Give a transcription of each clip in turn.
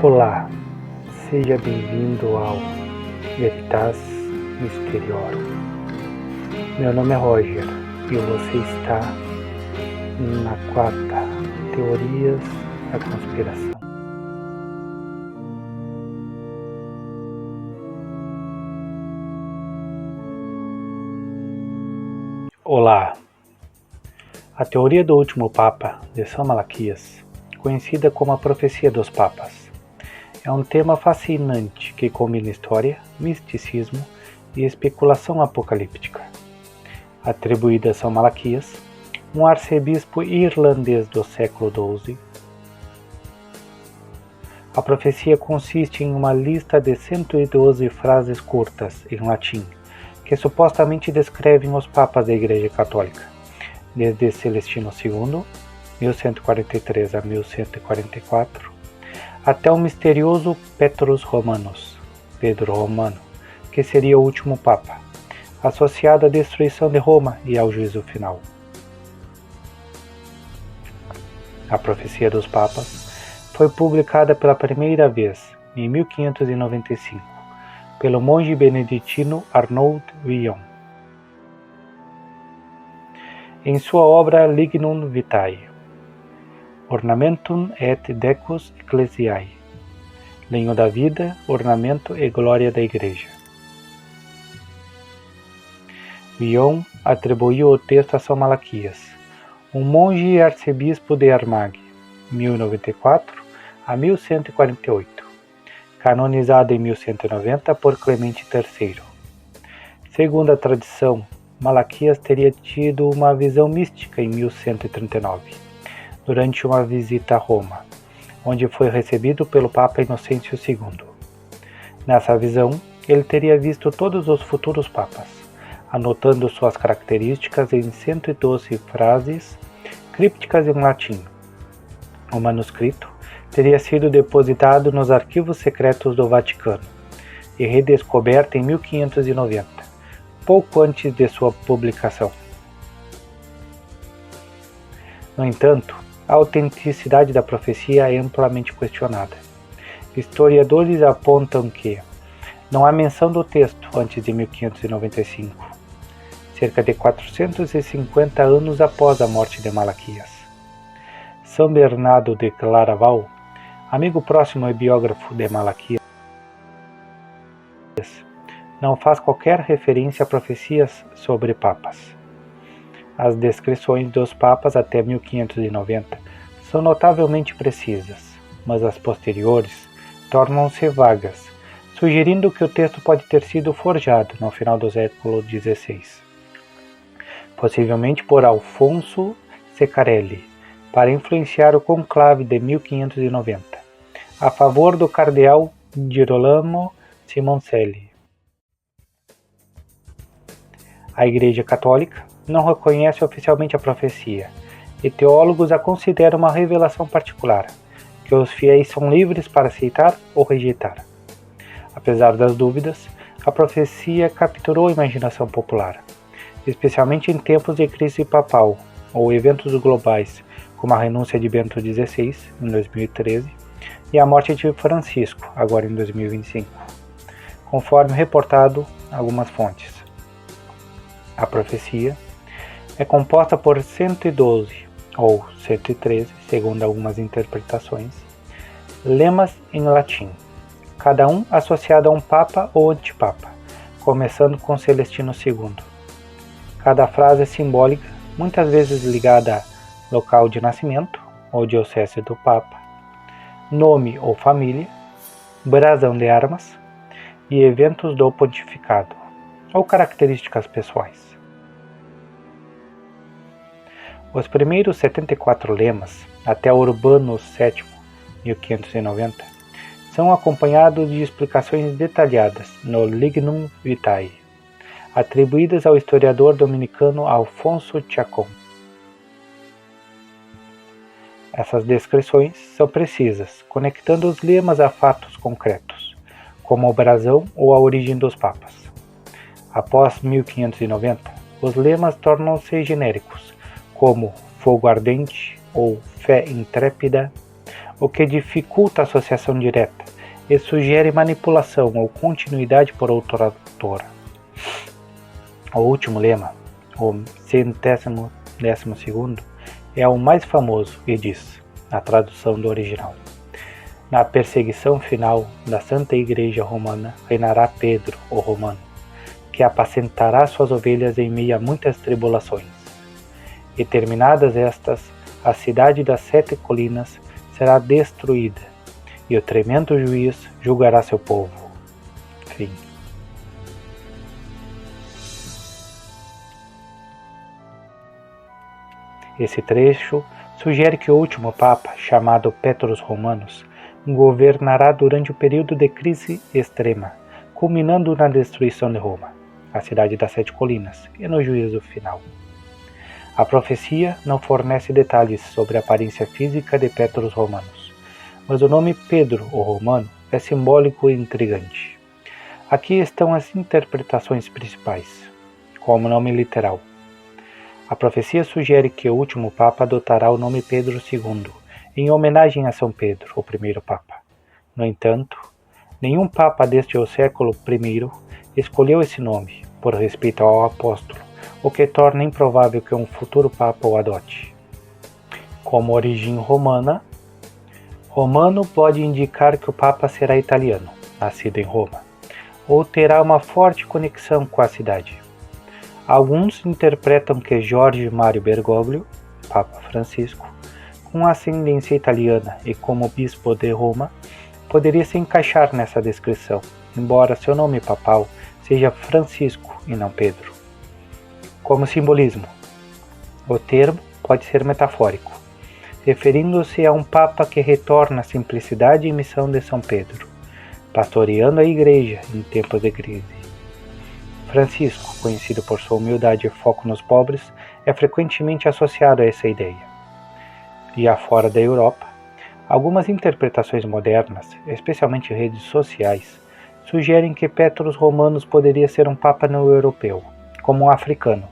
Olá, seja bem-vindo ao Veritas Mysteriorum. Meu nome é Roger e você está na quarta Teorias da Conspiração. Olá! A teoria do último Papa, de São Malaquias, conhecida como a Profecia dos Papas, é um tema fascinante que combina história, misticismo e especulação apocalíptica. Atribuída a São Malaquias, um arcebispo irlandês do século XII, a profecia consiste em uma lista de 112 frases curtas em latim, que supostamente descrevem os papas da Igreja Católica, desde Celestino II, 1143 a 1144, até o misterioso Petrus Romanus, Pedro Romano, que seria o último Papa, associado à destruição de Roma e ao juízo final. A Profecia dos Papas foi publicada pela primeira vez em 1595 pelo monge beneditino Arnaud Villon, em sua obra Lignum Vitae, Ornamentum et Decus Ecclesiae, Lenho da Vida, Ornamento e Glória da Igreja. Villon atribuiu o texto a São Malaquias, um monge e arcebispo de Armagh, 1094 a 1148, canonizado em 1190 por Clemente III. Segundo a tradição, Malaquias teria tido uma visão mística em 1139, durante uma visita a Roma, onde foi recebido pelo Papa Inocêncio II. Nessa visão, ele teria visto todos os futuros papas, anotando suas características em 112 frases crípticas em latim. O manuscrito teria sido depositado nos arquivos secretos do Vaticano e redescoberto em 1590. Pouco antes de sua publicação. No entanto, a autenticidade da profecia é amplamente questionada. Historiadores apontam que não há menção do texto antes de 1595, cerca de 450 anos após a morte de Malaquias. São Bernardo de Claraval, amigo próximo e biógrafo de Malaquias, não faz qualquer referência a profecias sobre papas. As descrições dos papas até 1590 são notavelmente precisas, mas as posteriores tornam-se vagas, sugerindo que o texto pode ter sido forjado no final do século XVI, possivelmente por Alfonso Ceccarelli, para influenciar o conclave de 1590, a favor do cardeal Girolamo Simoncelli. A Igreja Católica não reconhece oficialmente a profecia, e teólogos a consideram uma revelação particular, que os fiéis são livres para aceitar ou rejeitar. Apesar das dúvidas, a profecia capturou a imaginação popular, especialmente em tempos de crise papal ou eventos globais, como a renúncia de Bento XVI, em 2013, e a morte de Francisco, agora em 2025, conforme reportado em algumas fontes. A profecia é composta por 112, ou 113, segundo algumas interpretações, lemas em latim, cada um associado a um papa ou antipapa, começando com Celestino II. Cada frase é simbólica, muitas vezes ligada a local de nascimento ou diocese do papa, nome ou família, brasão de armas e eventos do pontificado, ou características pessoais. Os primeiros 74 lemas, até Urbano VII, 1590, são acompanhados de explicações detalhadas no Lignum Vitae, atribuídas ao historiador dominicano Alfonso Chacón. Essas descrições são precisas, conectando os lemas a fatos concretos, como o brasão ou a origem dos papas. Após 1590, os lemas tornam-se genéricos, como fogo ardente ou fé intrépida, o que dificulta a associação direta e sugere manipulação ou continuidade por outra autora. O último lema, o 112º, é o mais famoso e diz, na tradução do original: na perseguição final da Santa Igreja Romana reinará Pedro, o Romano, que apacentará suas ovelhas em meio a muitas tribulações. E terminadas estas, a cidade das 7 colinas será destruída, e o tremendo juiz julgará seu povo. Fim. Esse trecho sugere que o último Papa, chamado Petrus Romanus, governará durante o período de crise extrema, culminando na destruição de Roma, a cidade das 7 colinas, e no juízo final. A profecia não fornece detalhes sobre a aparência física de Petrus Romanus, mas o nome Pedro, o Romano, é simbólico e intrigante. Aqui estão as interpretações principais, como nome literal. A profecia sugere que o último Papa adotará o nome Pedro II, em homenagem a São Pedro, o primeiro Papa. No entanto, nenhum Papa desde o século I escolheu esse nome, por respeito ao apóstolo, o que torna improvável que um futuro Papa o adote. Como origem romana, romano pode indicar que o Papa será italiano, nascido em Roma, ou terá uma forte conexão com a cidade. Alguns interpretam que Jorge Mário Bergoglio, Papa Francisco, com ascendência italiana e como bispo de Roma, poderia se encaixar nessa descrição, embora seu nome papal seja Francisco e não Pedro. Como simbolismo, o termo pode ser metafórico, referindo-se a um Papa que retorna à simplicidade e missão de São Pedro, pastoreando a Igreja em tempos de crise. Francisco, conhecido por sua humildade e foco nos pobres, é frequentemente associado a essa ideia. Já fora da Europa, algumas interpretações modernas, especialmente em redes sociais, sugerem que Petrus Romanus poderia ser um Papa não europeu, como um africano.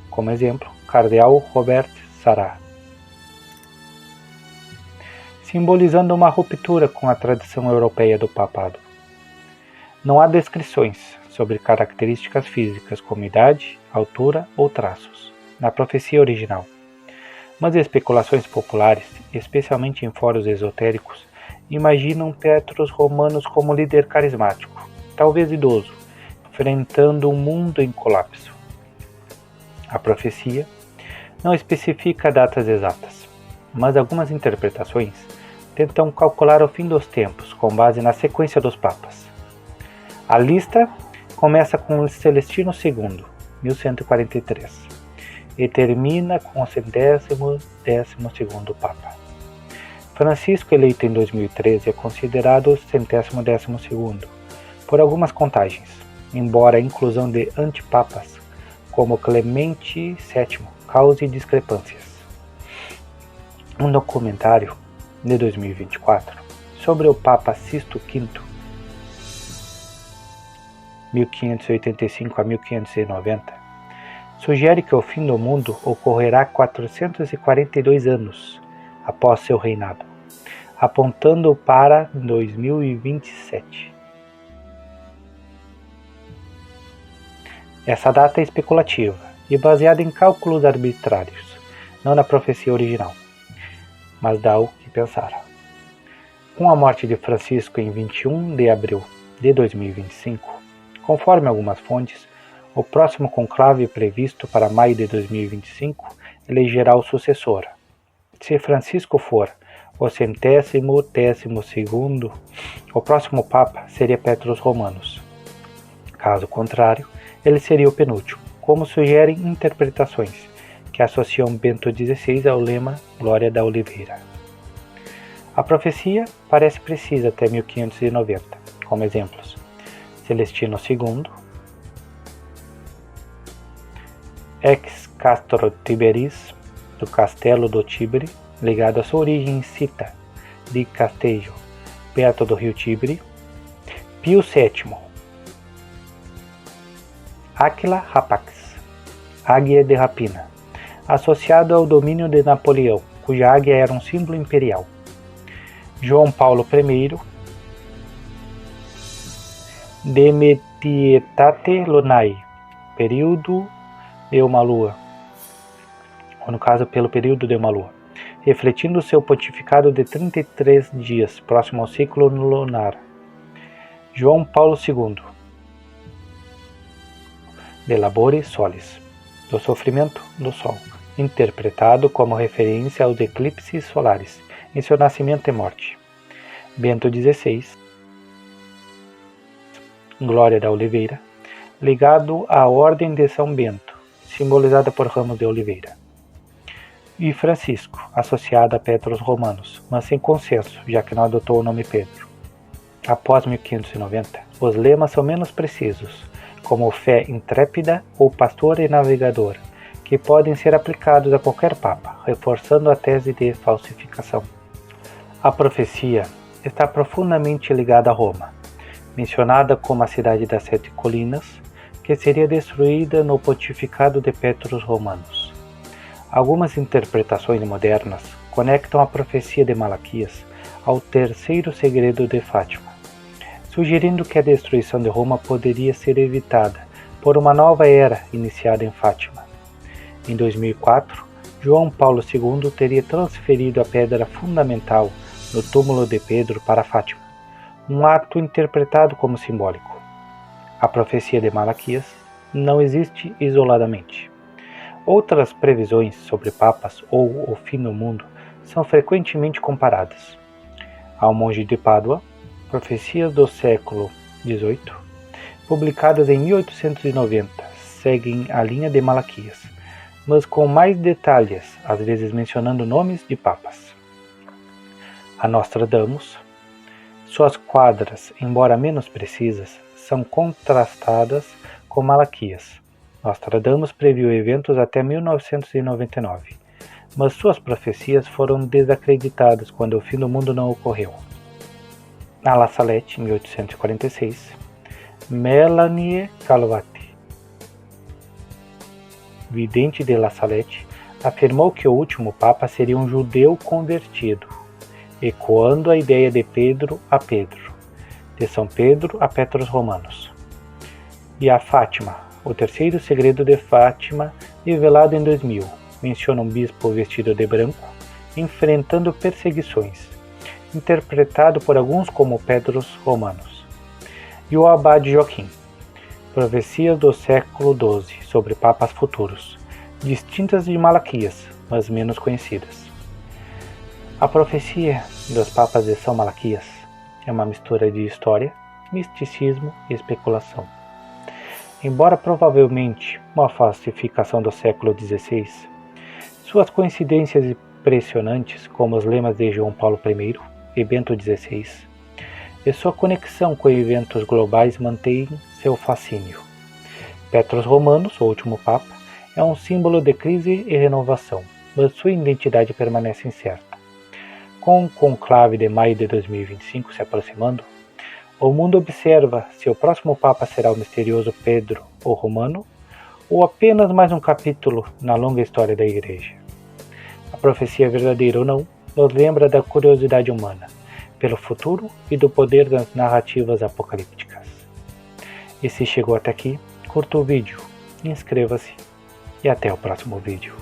Como exemplo, Cardeal Robert Sarah. Simbolizando uma ruptura com a tradição europeia do papado. Não há descrições sobre características físicas como idade, altura ou traços, na profecia original. Mas especulações populares, especialmente em fóruns esotéricos, imaginam Petrus Romanus como líder carismático, talvez idoso, enfrentando um mundo em colapso. A profecia não especifica datas exatas, mas algumas interpretações tentam calcular o fim dos tempos com base na sequência dos papas. A lista começa com Celestino II, 1143, e termina com o 112º Papa. Francisco, eleito em 2013, é considerado o 112º por algumas contagens, embora a inclusão de antipapas, como Clemente VII, cause discrepâncias. Um documentário de 2024 sobre o Papa Sisto V, 1585 a 1590, sugere que o fim do mundo ocorrerá 442 anos após seu reinado, apontando para 2027. Essa data é especulativa e baseada em cálculos arbitrários, não na profecia original, mas dá o que pensar. Com a morte de Francisco em 21 de abril de 2025, conforme algumas fontes, o próximo conclave previsto para maio de 2025 elegerá o sucessor. Se Francisco for o 112º, o próximo Papa seria Petrus Romanus. Caso contrário, ele seria o penúltimo, como sugerem interpretações que associam Bento XVI ao lema Glória da Oliveira. A profecia parece precisa até 1590, como exemplos: Celestino II, ex Castro Tiberis, do Castelo do Tibre, ligado à sua origem cita de Castejo, perto do rio Tibre. Pio VII, Áquila Rapax, águia de rapina, associado ao domínio de Napoleão, cuja águia era um símbolo imperial. João Paulo I, De Pietate Lunae, período de uma lua, ou no caso pelo período de uma lua, refletindo seu pontificado de 33 dias, próximo ao ciclo lunar. João Paulo II, De Labore Solis, do sofrimento do Sol, interpretado como referência aos eclipses solares em seu nascimento e morte. Bento XVI, Glória da Oliveira, ligado à Ordem de São Bento, simbolizada por ramos de oliveira. E Francisco, associado a Petros Romanos, mas sem consenso, já que não adotou o nome Pedro. Após 1590, os lemas são menos precisos, como fé intrépida ou pastor e navegador, que podem ser aplicados a qualquer papa, reforçando a tese de falsificação. A profecia está profundamente ligada a Roma, mencionada como a cidade das 7 colinas, que seria destruída no pontificado de Petros Romanos. Algumas interpretações modernas conectam a profecia de Malaquias ao terceiro segredo de Fátima, sugerindo que a destruição de Roma poderia ser evitada por uma nova era iniciada em Fátima. Em 2004, João Paulo II teria transferido a pedra fundamental no túmulo de Pedro para Fátima, um ato interpretado como simbólico. A profecia de Malaquias não existe isoladamente. Outras previsões sobre papas ou o fim do mundo são frequentemente comparadas. Ao Monge de Pádua, Profecias do século XVIII, publicadas em 1890, seguem a linha de Malaquias, mas com mais detalhes, às vezes mencionando nomes de papas. A Nostradamus, suas quadras, embora menos precisas, são contrastadas com Malaquias. Nostradamus previu eventos até 1999, mas suas profecias foram desacreditadas quando o fim do mundo não ocorreu. A La Salette, 1846, Melanie Calvati, vidente de La Salette, afirmou que o último papa seria um judeu convertido, ecoando a ideia de Pedro a Pedro, de São Pedro a Petros Romanos. E a Fátima, o terceiro segredo de Fátima, revelado em 2000, menciona um bispo vestido de branco, enfrentando perseguições, interpretado por alguns como Petros Romanos. E o abade Joaquim, profecias do século XII sobre papas futuros, distintas de Malaquias, mas menos conhecidas. A profecia dos papas de São Malaquias é uma mistura de história, misticismo e especulação. Embora provavelmente uma falsificação do século XVI, suas coincidências impressionantes, como os lemas de João Paulo I e Bento XVI, e sua conexão com eventos globais mantêm seu fascínio. Petros Romanos, o último papa, é um símbolo de crise e renovação, mas sua identidade permanece incerta. Com o conclave de maio de 2025 se aproximando, o mundo observa se o próximo Papa será o misterioso Pedro o Romano ou apenas mais um capítulo na longa história da Igreja. A profecia verdadeira ou não nos lembra da curiosidade humana pelo futuro e do poder das narrativas apocalípticas. E se chegou até aqui, curta o vídeo, inscreva-se e até o próximo vídeo.